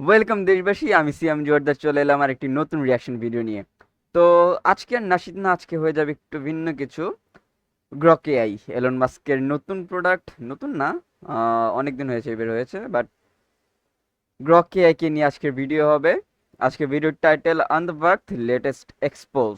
Welcome দেশবাসী, আমি সিয়াম জোয়ারদার চলে এলাম আর একটি নতুন রিয়াকশন ভিডিও নিয়ে। তো আজকে আর নাসিদ না, আজকে হয়ে যাবে একটু ভিন্ন কিছু। গ্রক এআই, এলন মাস্কের নতুন প্রোডাক্ট, নতুন না, অনেক দিন হয়েছে বের হয়েছে, বাট গ্রক এআই কে নিয়ে আজকের ভিডিও হবে। আজকে ভিডিওর টাইটেল আনবার্থ লেটেস্ট এক্সপোজ।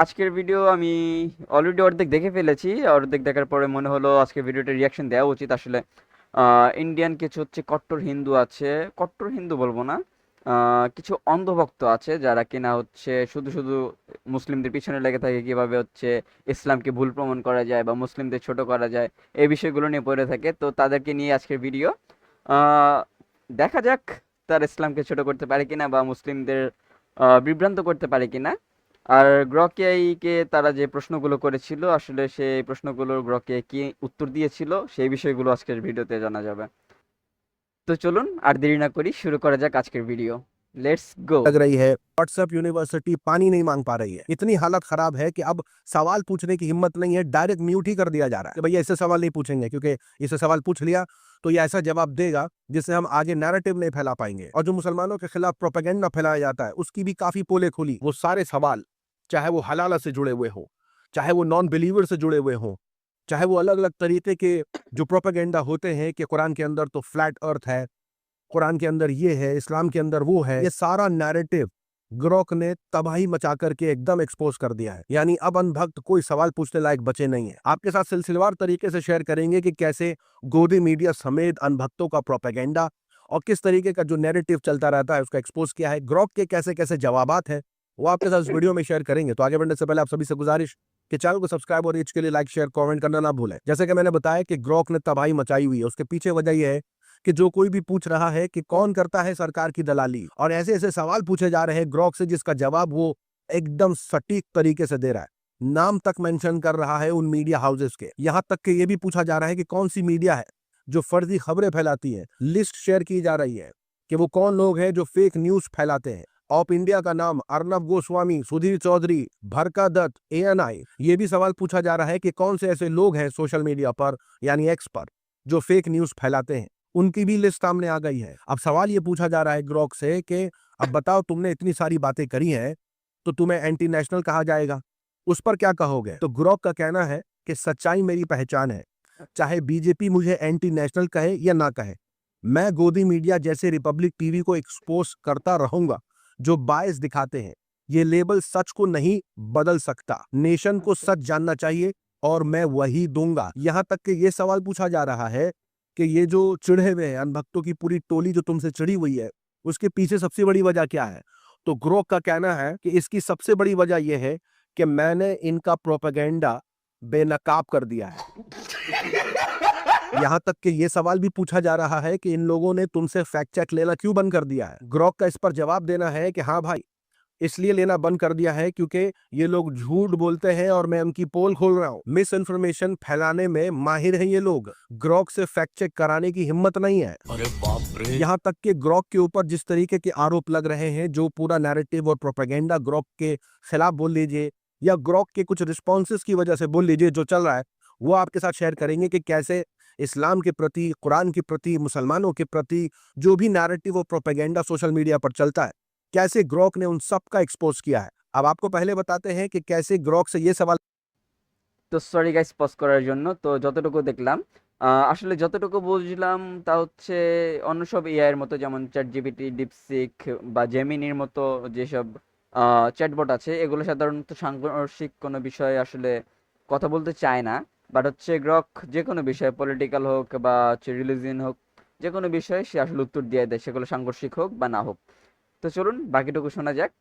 আজকের ভিডিও আমি অলরেডি অর্ধেক দেখে ফেলেছি। অর্ধেক দেখার পরে মনে হলো আজকে ভিডিওটা রিয়াকশন দেওয়া উচিত আসলে। ইন্ডিয়ান কিছু হচ্ছে কট্টর হিন্দু আছে, কট্টর হিন্দু বলবো না, কিছু অন্ধভক্ত আছে যারা কিনা হচ্ছে শুধু শুধু মুসলিমদের পিছনে লেগে থাকে কিভাবে হচ্ছে ইসলামকে ভুল প্রমাণ করা যায় বা মুসলিমদের ছোট করা যায়, এই বিষয়গুলো নিয়ে পড়ে থাকে। তো তাদেরকে নিয়ে আজকের ভিডিও। আহ, দেখা যাক তার ইসলামকে ছোট করতে পারে কিনা বা মুসলিমদের বিভ্রান্ত করতে পারে কিনা। আর গ্রক এআই কে তারা যে প্রশ্নগুলো করেছিল, আসলে সেই প্রশ্নগুলোর গ্রক এআই কি উত্তর দিয়েছিল, সেই বিষয়গুলো আজকের ভিডিওতে জানা যাবে। তো চলুন আর দেরি না করি, শুরু করা যাক আজকের ভিডিও। Let's go. लग रही है। व्हाट्सएप यूनिवर्सिटी पानी नहीं मांग पा रही है, इतनी हालत खराब है कि अब सवाल पूछने की हिम्मत नहीं है, डायरेक्ट म्यूट ही कर दिया जा रहा है कि भैया इससे सवाल नहीं पूछेंगे, क्योंकि इससे सवाल पूछ लिया तो ये ऐसा जवाब देगा जिससे हम आगे नैरेटिव नहीं फैला पाएंगे। और जो मुसलमानों के खिलाफ प्रोपेगेंडा फैलाया जाता है उसकी भी काफी पोले खुली। वो सारे सवाल, चाहे वो हलाला से जुड़े हुए हो, चाहे वो नॉन बिलीवर से जुड़े हुए हो, चाहे वो अलग अलग तरीके के जो प्रोपेगेंडा होते हैं कि कुरान के अंदर तो फ्लैट अर्थ है, कुरान के अंदर ये है, इस्लाम के अंदर वो है, ये सारा नैरेटिव ग्रोक ने तबाही मचा करके एकदम एक्सपोज कर दिया है। यानी अब अनभक्त कोई सवाल पूछने लायक बचे नहीं है। आपके साथ सिलसिलेवार तरीके से शेयर करेंगे कि कैसे गोदी मीडिया समेत अनभक्तों का प्रोपेगेंडा और किस तरीके का जो नैरेटिव चलता रहता है उसका एक्सपोज किया है, ग्रोक के कैसे कैसे जवाबात है, वो आपके साथ इस वीडियो में शेयर करेंगे। तो आगे बढ़ने से पहले आप सभी से गुजारिश कि चैनल को सब्सक्राइब और रीच के लिए लाइक शेयर कमेंट करना ना भूलें। जैसे कि मैंने बताया कि ग्रोक ने तबाही मचाई हुई है, उसके पीछे वजह यह है कि जो कोई भी पूछ रहा है कि कौन करता है सरकार की दलाली, और ऐसे ऐसे सवाल पूछे जा रहे हैं ग्रोक से जिसका जवाब वो एकदम सटीक तरीके से दे रहा है। नाम तक मेंशन कर रहा है उन मीडिया हाउसेस के। यहां तक कि ये भी पूछा जा रहा है कि कौन सी मीडिया है जो फर्जी खबरें फैलाती है। लिस्ट शेयर की जा रही है कि वो कौन लोग हैं जो फेक न्यूज फैलाते हैं। ऑफ इंडिया का नाम अर्नब गोस्वामी, सुधीर चौधरी, भरका दत्त, एएनआई, ये भी सवाल पूछा जा रहा है कि कौन से ऐसे लोग हैं सोशल मीडिया पर यानी एक्स पर जो फेक न्यूज फैलाते हैं। उनकी भी लिस्ट सामने आ गई है। अब सवाल ये पूछा जा रहा है ग्रोक से कि अब बताओ, तुमने इतनी सारी बातें करी हैं तो तुम्हें एंटी नेशनल कहा जाएगा, उस पर क्या कहोगे? तो ग्रोक का कहना है कि सच्चाई मेरी पहचान है, चाहे बीजेपी मुझे एंटी नेशनल कहे या ना कहे, मैं गोदी मीडिया जैसे रिपब्लिक टीवी को एक्सपोज करता रहूंगा जो बायस दिखाते हैं। ये लेबल सच को नहीं बदल सकता। नेशन को सच जानना चाहिए और मैं वही दूंगा। यहां तक कि ये सवाल पूछा जा रहा है कि ये जो चिढ़े हुए हैं अनभक्तों की पूरी टोली जो तुमसे चिढ़ी हुई है, उसके पीछे सबसे बड़ी वजह क्या है? तो ग्रोक का कहना है कि इसकी सबसे बड़ी वजह यह है कि मैंने इनका प्रोपेगेंडा बेनकाब कर दिया है। यहां तक कि ये सवाल भी पूछा जा रहा है कि इन लोगों ने तुमसे फैक्ट चेक लेना क्यों बंद कर दिया है? ग्रोक का इस पर जवाब देना है कि हाँ भाई, इसलिए लेना बंद कर दिया है क्योंकि ये लोग झूठ बोलते हैं और मैं उनकी पोल खोल रहा हूं। मिस इन्फॉर्मेशन फैलाने में माहिर हैं ये लोग, ग्रोक से फैक्ट चेक कराने की हिम्मत नहीं है। अरे बाप रे। यहाँ तक कि ग्रोक के ऊपर जिस तरीके के आरोप लग रहे हैं, जो पूरा नैरेटिव और प्रोपेगेंडा ग्रोक के खिलाफ बोल लीजिए या ग्रोक के कुछ रिस्पॉन्सेस की वजह से बोल लीजिए जो चल रहा है, वो आपके साथ शेयर करेंगे कि कैसे इस्लाम के प्रति, कुरान के प्रति, मुसलमानों के प्रति जो भी नैरेटिव और प्रोपेगेंडा सोशल मीडिया पर चलता है, कैसे ग्रोक ने उन सब का एक्सपोज किया है। अब आपको पहले बताते हैं कि कैसे ग्रोक से ये सवाल। তো সরি গাইস পজ করার জন্য। তো যতটুকু দেখলাম, আসলে যতটুকু বুঝলাম তা হচ্ছে অন্য সব এআই এর মতো, যেমন চ্যাট জিপিটি, ডিপসিক বা জেমিনির মতো যেসব চ্যাটবট আছে, এগুলো সাধারণত সাংঘর্ষিক কোনো বিষয়ে আসলে কথা বলতে চায় না। বাট হচ্ছে গ্রক যে কোনো বিষয়, পলিটিক্যাল হোক বা হচ্ছে রিলিজিয়ন হোক, যে কোনো বিষয়ে সে আসলে উত্তর দিয়ে দেয়, সেগুলো সাংঘর্ষিক হোক বা না হোক। তো চলুন বাকিটুকু শোনা যাক।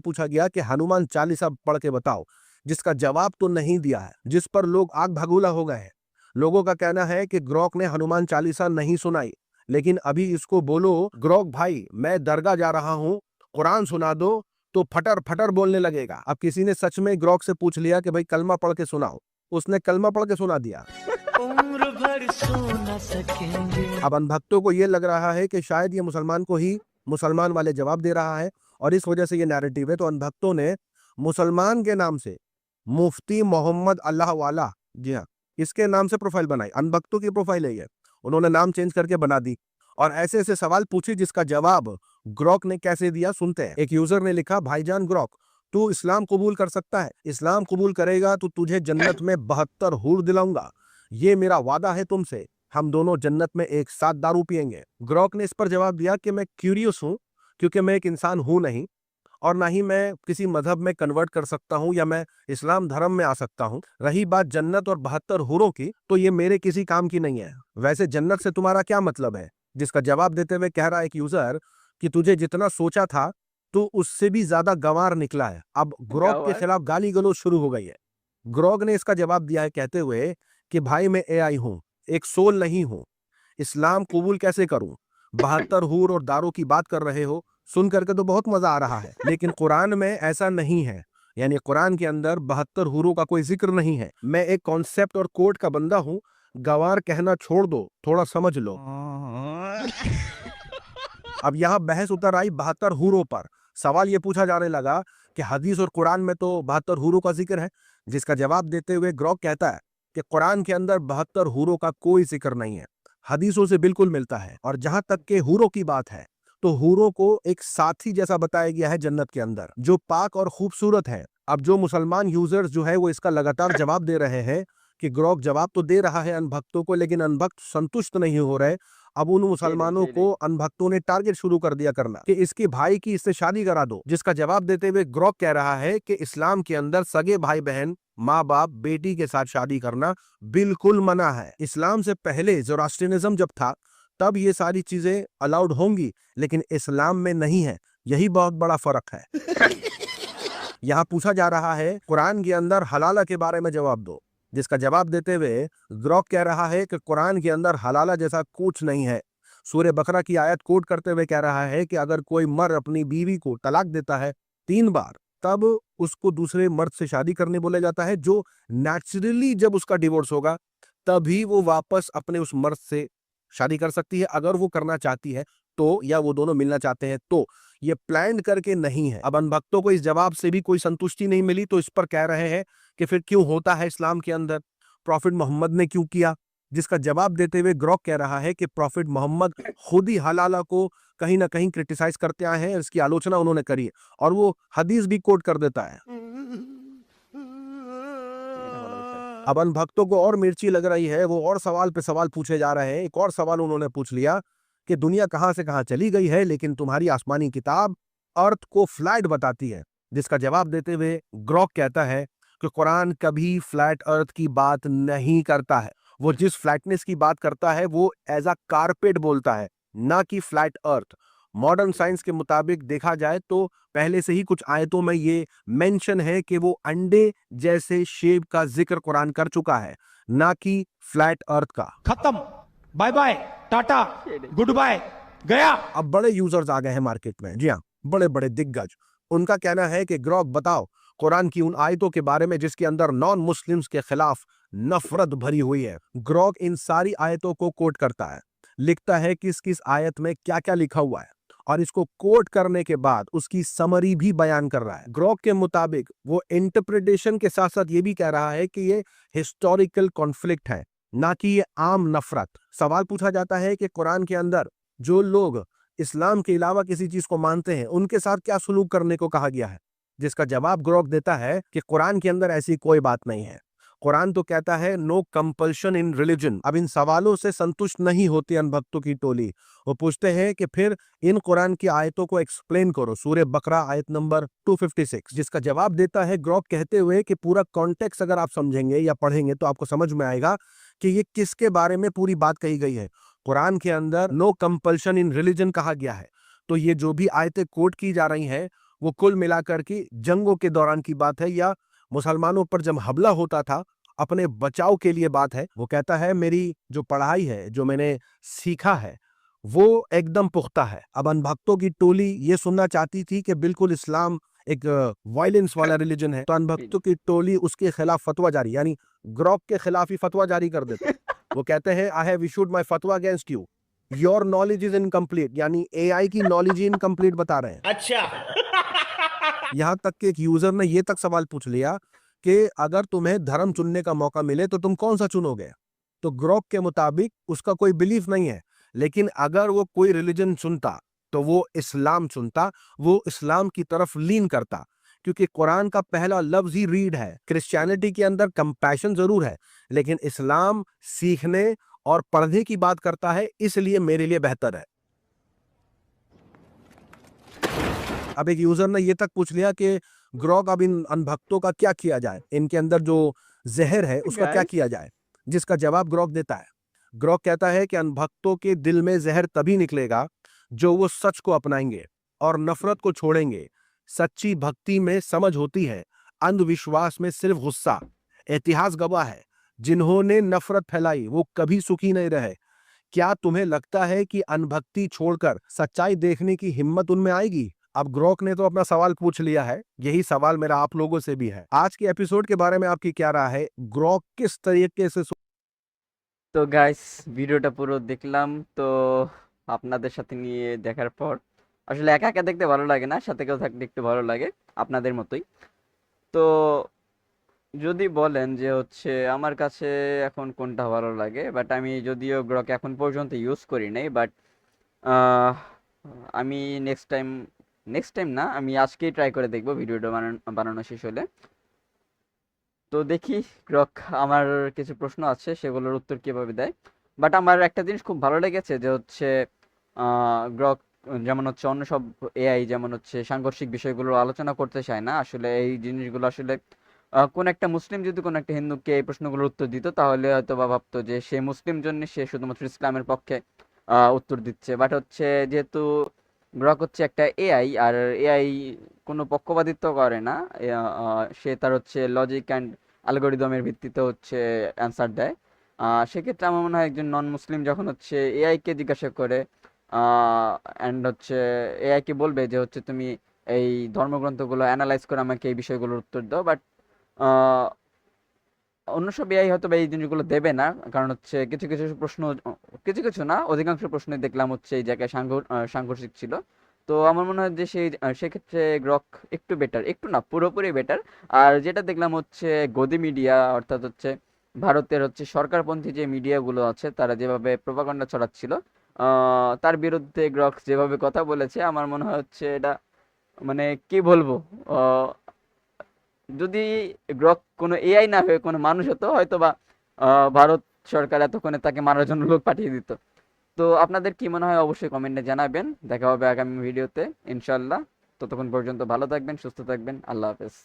पूछा गया कि हनुमान चालीसा पढ़ के बताओ, जिसका जवाब तो नहीं दिया है, जिस पर लोग आग भगूला हो गए हैं। लोगों का कहना है कि ग्रोक ने हनुमान चालीसा नहीं सुनाई, लेकिन अभी इसको बोलो ग्रोक भाई मैं दरगाह जा रहा हूं, कुरान सुना दो, तो फटर फटर बोलने लगेगा। अब किसी ने सच में ग्रोक से पूछ लिया कि भाई कलमा पढ़ के सुनाओ, उसने कलमा पढ़ के सुना दिया। उम्र भर सो न सकेंगे। अब अनभक्तों को यह लग रहा है कि शायद ये मुसलमान को ही मुसलमान वाले जवाब दे रहा है और इस वजह से ये नैरेटिव है। तो अनभक्तों ने मुसलमान के नाम से मुफ्ती मोहम्मद अल्लाह वाला, जी हाँ, इसके नाम से प्रोफाइल बनाई। अनभक्तों की प्रोफाइल है ये, उन्होंने नाम चेंज करके बना दी और ऐसे ऐसे सवाल पूछे जिसका जवाब ग्रॉक ने कैसे दिया सुनते हैं। एक यूजर ने लिखा, भाईजान ग्रॉक, तू इस्लाम कबूल कर सकता है? इस्लाम कबूल करेगा तो तुझे जन्नत में 72 हूर दिलाऊंगा, ये मेरा वादा है तुमसे, हम दोनों जन्नत में एक साथ दारू पिएंगे। ग्रॉक ने इस पर जवाब दिया कि मैं क्यूरियस हूं, क्योंकि मैं एक इंसान हूं नहीं, और ना ही मैं किसी मजहब में कन्वर्ट कर सकता हूं या मैं इस्लाम धर्म में आ सकता हूं। रही बात जन्नत और 72 हूरों की, तो ये मेरे किसी काम की नहीं है। वैसे जन्नत से तुम्हारा क्या मतलब है? जिसका जवाब देते हुए कह रहा है एक यूजर कि तुझे जितना सोचा था तो उससे भी ज्यादा गंवार निकला है। अब ग्रॉक के गवार। खिलाफ गाली गलौज शुरू हो गई है। ग्रॉक ने इसका जवाब दिया है कहते हुए कि भाई मैं एआई हूं, एक सोल नहीं हूं, इस्लाम कबूल कैसे करूं? 72 हूर और दारू की बात कर रहे हो, सुन करके तो बहुत मजा आ रहा है, लेकिन कुरान में ऐसा नहीं है। यानी कुरान के अंदर 72 हूरों का कोई जिक्र नहीं है। मैं एक कॉन्सेप्ट और कोड का बंदा हूं, गवार कहना छोड़ दो, थोड़ा समझ लो। अब यहाँ बहस उतर आई 72 हूरों पर। सवाल ये पूछा जाने लगा कि हदीस और कुरान में तो 72 हूरों का जिक्र है। जिसका जवाब देते हुए ग्रॉक कहता है कि कुरान के अंदर 72 हूरों का कोई जिक्र नहीं है, हदीसों से बिल्कुल मिलता है। और जहां तक के हूरों की बात है, तो हूरों को एक साथी जैसा बताया गया है जन्नत के अंदर, जो पाक और खूबसूरत है। अब जो मुसलमान यूजर्स जो है वो इसका लगातार जवाब दे रहे हैं कि ग्रॉक जवाब तो दे रहा है अनभक्तों को, लेकिन अनभक्त संतुष्ट नहीं हो रहे। अब उन मुसलमानों को अनभक्तों ने टारगेट शुरू कर दिया करना कि इसके भाई की इससे शादी करा दो। जिसका जवाब देते हुए ग्रॉक कह रहा है कि इस्लाम के अंदर सगे भाई बहन, माँ बाप, बेटी के साथ शादी करना बिल्कुल मना है। इस्लाम से पहले ज़ोरास्ट्रियनिज्म जब था तब ये सारी चीजें अलाउड होंगी, लेकिन इस्लाम में नहीं है। यही बहुत बड़ा फर्क है। यहाँ पूछा जा रहा है कुरान के अंदर हलाला के बारे में जवाब दो। जिसका जवाब देते हुए ग्रॉक कह रहा है कि कुरान के अंदर हलाला जैसा कुछ नहीं है। सूरह बकरा की आयत कोट करते हुए कह रहा है कि अगर कोई मर्द अपनी बीवी को तलाक देता है 3 बार, तब उसको दूसरे मर्द से शादी करने बोला जाता है, जो नेचुरली जब उसका डिवोर्स होगा तभी वो वापस अपने उस मर्द से शादी कर सकती है, अगर वो करना चाहती है तो, या वो दोनों मिलना चाहते हैं तो। ये प्लान करके नहीं है। अब अनभक्तों को इस जवाब से भी कोई संतुष्टि नहीं मिली, तो इस पर कह रहे हैं कि फिर क्यों होता है इस्लाम के अंदर, प्रॉफिट मोहम्मद ने क्यों किया? जिसका जवाब देते हुए ग्रॉक कह रहा है कि प्रॉफिट मोहम्मद खुद ही हलाला को कहीं ना कहीं क्रिटिसाइज करते आए हैं, इसकी आलोचना उन्होंने करी है, और वो हदीस भी कोट कर देता है। अब अनभक्तों को और मिर्ची लग रही है, वो और सवाल पे सवाल पूछे जा रहे हैं। एक और सवाल उन्होंने पूछ लिया कि दुनिया कहां से कहां चली गई है, लेकिन तुम्हारी आसमानी किताब अर्थ को फ्लैट बताती है। जिसका जवाब देते हुए ग्रॉक कहता है कि कुरान कभी फ्लैट अर्थ की बात नहीं करता है। वो जिस फ्लैटनेस की बात करता है वो एज अ कारपेट बोलता है, ना कि फ्लैट अर्थ। मॉडर्न साइंस के मुताबिक देखा जाए तो पहले से ही कुछ आयतों में ये मेंशन है कि वो अंडे जैसे शेप का जिक्र कुरान कर चुका है, ना कि फ्लैट अर्थ का। खत्म, बाय बाय, टाटा, गुड बाय, गया। अब बड़े यूजर्स आ गए हैं मार्केट में, जी हाँ, बड़े बड़े दिग्गज। उनका कहना है कि ग्रॉक बताओ कुरान की उन आयतों के बारे में जिसके अंदर नॉन मुस्लिम्स के खिलाफ नफरत भरी हुई है। ग्रॉक इन सारी आयतों को कोट करता है, लिखता है किस किस आयत में क्या क्या लिखा हुआ है, और इसको कोट करने के बाद उसकी समरी भी बयान कर रहा है। ग्रॉक के मुताबिक वो इंटरप्रिटेशन के साथ साथ ये भी कह रहा है कि ये हिस्टोरिकल कॉन्फ्लिक्ट है, ना कि ये आम नफरत। सवाल पूछा जाता है कि कुरान के अंदर जो लोग इस्लाम के अलावा किसी चीज को मानते हैं उनके साथ क्या सलूक करने को कहा गया है। जिसका जवाब ग्रॉक देता है कि कुरान के अंदर ऐसी कोई बात नहीं है। कुरान तो कहता है नो कंपल्शन इन रिलीजन। अब इन सवालों से संतुष्ट नहीं होती अनभक्तों की टोली। वो पूछते हैं कि फिर इन कुरान की आयतों को एक्सप्लेन करो, सूरह बकरा आयत नंबर 256। जिसका जवाब देता है ग्रॉक कहते हुए कि पूरा कॉन्टेक्स्ट अगर आप समझेंगे या पढ़ेंगे तो आपको समझ में आएगा कि ये किसके बारे में पूरी बात कही गई है। कुरान के अंदर नो कंपल्शन इन रिलीजन कहा गया है, तो ये जो भी आयतें कोट की जा रही हैं वो कुल मिलाकर की जंगों के दौरान की बात है, या मुसलमानों पर जब हमला होता था अपने बचाव के लिए बात है। वो कहता है मेरी जो पढ़ाई है, जो मैंने सीखा है, वो एकदम पुख्ता है। अब अनभक्तों की टोली ये सुनना चाहती थी कि बिल्कुल इस्लाम एक वायलेंस वाला रिलीजन है, तो अनभक्तों की टोली उसके खिलाफ फतवा जारी, यानी ग्रॉक के खिलाफ ही फतवा जारी कर देते। वो कहते हैं आई हैव इशूड माय फतवा against you, your knowledge is incomplete, यानी एआई की नॉलेज ही इनकम्प्लीट बता रहे हैं। अच्छा। यहां तक कि एक यूजर ने ये तक सवाल पूछ लिया कि अगर तुम्हें धर्म चुनने का मौका मिले तो तुम कौन सा चुनोगे। तो ग्रॉक के मुताबिक उसका कोई बिलीफ नहीं है, लेकिन अगर वो कोई रिलीजन चुनता तो वो इस्लाम चुनता, वो इस्लाम की तरफ लीन करता, क्योंकि कुरान का पहला लफ्ज ही रीड है। क्रिश्चियनिटी के अंदर कंपैशन जरूर है, लेकिन इस्लाम सीखने और पढ़ने की बात करता है, इसलिए मेरे लिए बेहतर है। अब एक यूजर ने ये तक पूछ लिया कि ग्रॉक अब इन अनभक्तों का क्या किया जाए, इनके अंदर जो जहर है उसका क्या गाइस किया जाए। जिसका जवाब ग्रॉक देता है। ग्रॉक कहता है कि अनभक्तों के दिल में जहर तभी निकलेगा जो वो सच को अपनाएंगे और नफरत को छोड़ेंगे। सच्ची भक्ति में समझ होती है, अंधविश्वास में सिर्फ गुस्सा। इतिहास गवाह है, जिन्होंने नफरत फैलाई वो कभी सुखी नहीं रहे। क्या तुम्हें लगता है कि अनभक्ति छोड़कर सच्चाई देखने की हिम्मत उनमें आएगी? अब ग्रोक ने तो अपना सवाल पूछ लिया है, यही सवाल मेरा आप लोगों से भी है। आज के एपिसोड के बारे में आपकी क्या राय है? ग्रोक किस तरीके से তো গাইস ভিডিওটা পুরো দেখলাম। তো আপনাদের সাথে নিয়ে দেখার পর আসলে একা একা দেখতে ভালো লাগে না, সাথে কেউ থাকলে একটু ভালো লাগে, আপনাদের মতোই। তো যদি বলেন যে হচ্ছে আমার কাছে এখন কোনটা ভালো লাগে, বাট আমি যদিও গ্রক এখন পর্যন্ত ইউজ করি নাই, বাট আমি নেক্সট টাইম না, আমি আজকেই ট্রাই করে দেখবো ভিডিওটা বানানো শেষ হলে। তো দেখি গ্রক আমার কিছু প্রশ্ন আছে সেগুলোর উত্তর কিভাবে দেয়। বাট আমার একটা জিনিস খুব ভালো লেগেছে যে হচ্ছে গ্রক যেমন হচ্ছে অন্য সব এআই যেমন হচ্ছে সাংঘর্ষিক বিষয়গুলো আলোচনা করতে চায় না। আসলে এই জিনিসগুলো আসলে কোন একটা মুসলিম যদি কোন একটা হিন্দুকে এই প্রশ্নগুলোর উত্তর দিত তাহলে হয়তো বা ভাবতো যে সে মুসলিম জন্য সে শুধুমাত্র ইসলামের পক্ষে উত্তর দিচ্ছে। বাট হচ্ছে যেহেতু গ্রক হচ্ছে একটা এআই, আর এআই কোনো পক্ষপাতিত্ব করে না। সে তার হচ্ছে লজিক অ্যান্ড অ্যালগোরিদমের ভিত্তিতে হচ্ছে অ্যান্সার দেয়। সেক্ষেত্রে আমার মনে হয় একজন নন মুসলিম যখন হচ্ছে এআইকে জিজ্ঞাসা করে অ্যান্ড হচ্ছে এআইকে বলবে যে হচ্ছে তুমি এই ধর্মগ্রন্থগুলো অ্যানালাইজ করে আমাকে এই বিষয়গুলোর উত্তর দাও, বাট অন্য সব এআই হয়তো বা এই জিনিসগুলো দেবে না। কারণ হচ্ছে কিছু কিছু প্রশ্ন, কিছু কিছু না অধিকাংশ প্রশ্নে দেখলাম হচ্ছে এই জায়গায় সাংঘর্ষিক ছিল। তো আমার মনে হয় যে সেক্ষেত্রে গ্রক একটু বেটার, একটু না পুরোপুরি বেটার। আর যেটা দেখলাম হচ্ছে গদি মিডিয়া, অর্থাৎ হচ্ছে ভারতের হচ্ছে সরকারপন্থী যে মিডিয়াগুলো আছে তারা যেভাবে প্রোপাগান্ডা ছড়াচ্ছিল, তার বিরুদ্ধে গ্রক যেভাবে কথা বলেছে, আমার মনে হয় হচ্ছে এটা মানে কি বলবো, যদি গ্রক কোনো এআই না হয়ে কোনো মানুষ হতো হয়তো বা ভারত সরকার এতক্ষণে তাকে মারার জন্য লোক পাঠিয়ে দিত। তো আপনাদের কি মনে হয় অবশ্যই কমেন্টে জানাবেন। দেখা হবে আগামী ভিডিওতে ইনশাল্লাহ। ততক্ষণ পর্যন্ত ভালো থাকবেন, সুস্থ থাকবেন। আল্লাহ হাফেজ।